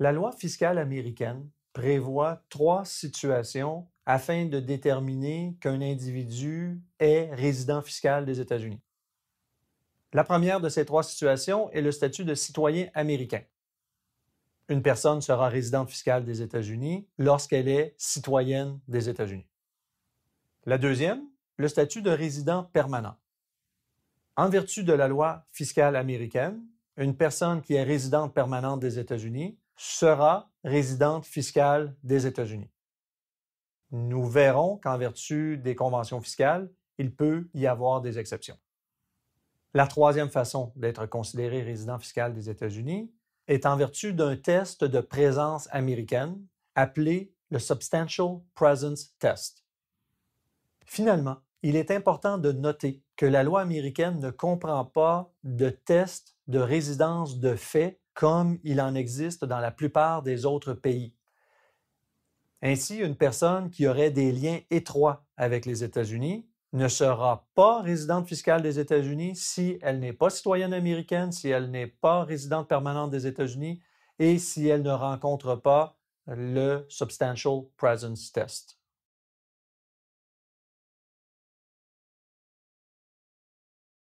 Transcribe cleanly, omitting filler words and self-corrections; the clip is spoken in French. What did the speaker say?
La loi fiscale américaine prévoit 3 situations afin de déterminer qu'un individu est résident fiscal des États-Unis. La première de ces 3 situations est le statut de citoyen américain. Une personne sera résidente fiscale des États-Unis lorsqu'elle est citoyenne des États-Unis. La deuxième, le statut de résident permanent. En vertu de la loi fiscale américaine, une personne qui est résidente permanente des États-Unis sera résidente fiscale des États-Unis. Nous verrons qu'en vertu des conventions fiscales, il peut y avoir des exceptions. La troisième façon d'être considéré résident fiscal des États-Unis est en vertu d'un test de présence américaine appelé le Substantial Presence Test. Finalement, il est important de noter que la loi américaine ne comprend pas de test de résidence de fait comme il en existe dans la plupart des autres pays. Ainsi, une personne qui aurait des liens étroits avec les États-Unis ne sera pas résidente fiscale des États-Unis si elle n'est pas citoyenne américaine, si elle n'est pas résidente permanente des États-Unis et si elle ne rencontre pas le Substantial Presence Test.